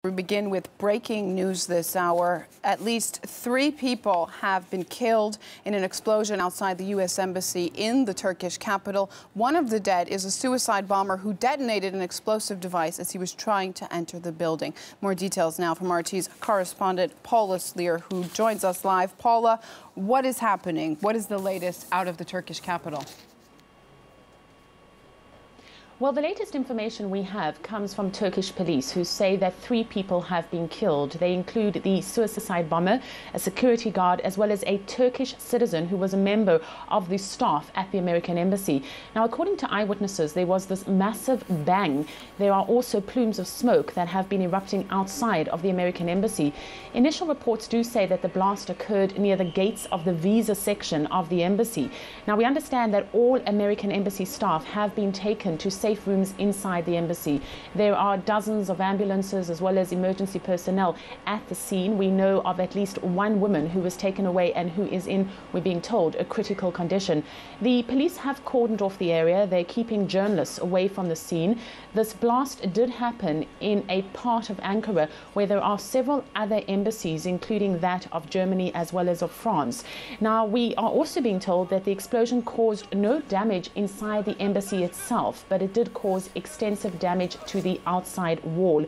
We begin with breaking news this hour. At least 3 people have been killed in an explosion outside the U.S. Embassy in the Turkish capital. One of the dead is a suicide bomber who detonated an explosive device as he was trying to enter the building. More details now from RT's correspondent Paula Sleer, who joins us live. Paula, what is happening? What is the latest out of the Turkish capital? Well, the latest information we have comes from Turkish police, who say that 3 people have been killed. They include the suicide bomber, a security guard, as well as a Turkish citizen who was a member of the staff at the American embassy. Now, according to eyewitnesses, there was this massive bang. There are also plumes of smoke that have been erupting outside of the American embassy. Initial reports do say that the blast occurred near the gates of the visa section of the embassy. Now, we understand that all American embassy staff have been taken to safe rooms inside the embassy. There are dozens of ambulances as well as emergency personnel at the scene. We know of at least 1 woman who was taken away and who is in, we're being told, a critical condition. The police have cordoned off the area. They're keeping journalists away from the scene. This blast did happen in a part of Ankara where there are several other embassies, including that of Germany as well as of France. Now, we are also being told that the explosion caused no damage inside the embassy itself, but it did cause extensive damage to the outside wall.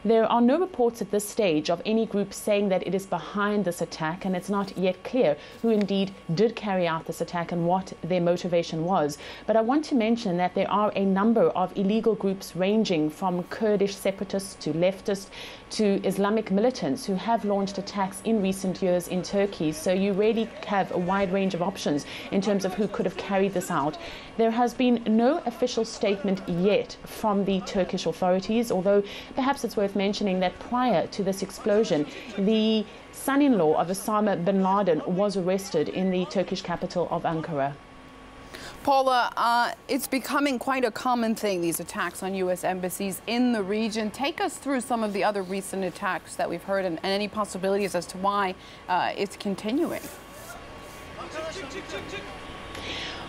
There are no reports at this stage of any group saying that it is behind this attack, and it's not yet clear who indeed did carry out this attack and what their motivation was. But I want to mention that there are a number of illegal groups ranging from Kurdish separatists to leftists to Islamic militants who have launched attacks in recent years in Turkey. So you really have a wide range of options in terms of who could have carried this out. There has been no official statement yet from the Turkish authorities, although perhaps it's worth mentioning that prior to this explosion, the son-in-law of Osama bin Laden was arrested in the Turkish capital of Ankara. Paula, it's becoming quite a common thing, these attacks on U.S. embassies in the region. Take us through some of the other recent attacks that we've heard and any possibilities as to why it's continuing.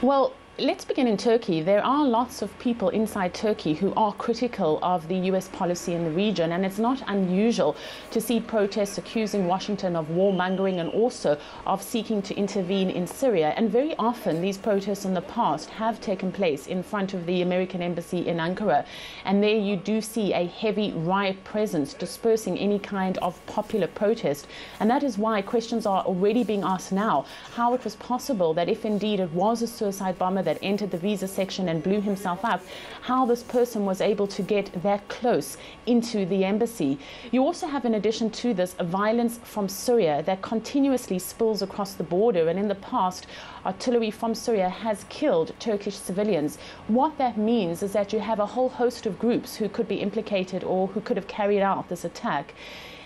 Well, let's begin in Turkey. There are lots of people inside Turkey who are critical of the U.S. policy in the region, and it's not unusual to see protests accusing Washington of warmongering and also of seeking to intervene in Syria. And very often these protests in the past have taken place in front of the American embassy in Ankara. And there you do see a heavy riot presence dispersing any kind of popular protest. And that is why questions are already being asked now, how it was possible that if indeed it was a suicide bomber that entered the visa section and blew himself up, how this person was able to get that close into the embassy. You also have, in addition to this, violence from Syria that continuously spills across the border, and in the past, artillery from Syria has killed Turkish civilians. What that means is that you have a whole host of groups who could be implicated or who could have carried out this attack.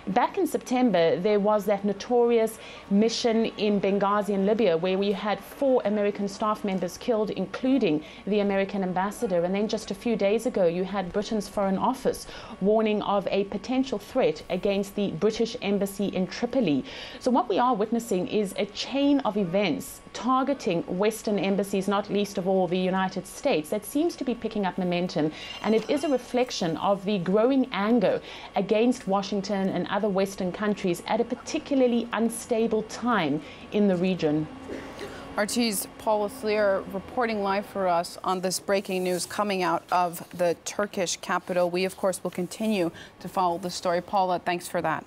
Back in September, there was that notorious mission in Benghazi in Libya where we had 4 American staff members killed, including the American ambassador. And then just a few days ago, you had Britain's Foreign Office warning of a potential threat against the British embassy in Tripoli. So what we are witnessing is a chain of events targeting Western embassies, not least of all the United States, that seems to be picking up momentum. And it is a reflection of the growing anger against Washington and other Western countries at a particularly unstable time in the region. RT's Paula Sleer reporting live for us on this breaking news coming out of the Turkish capital. We, of course, will continue to follow the story. Paula, thanks for that.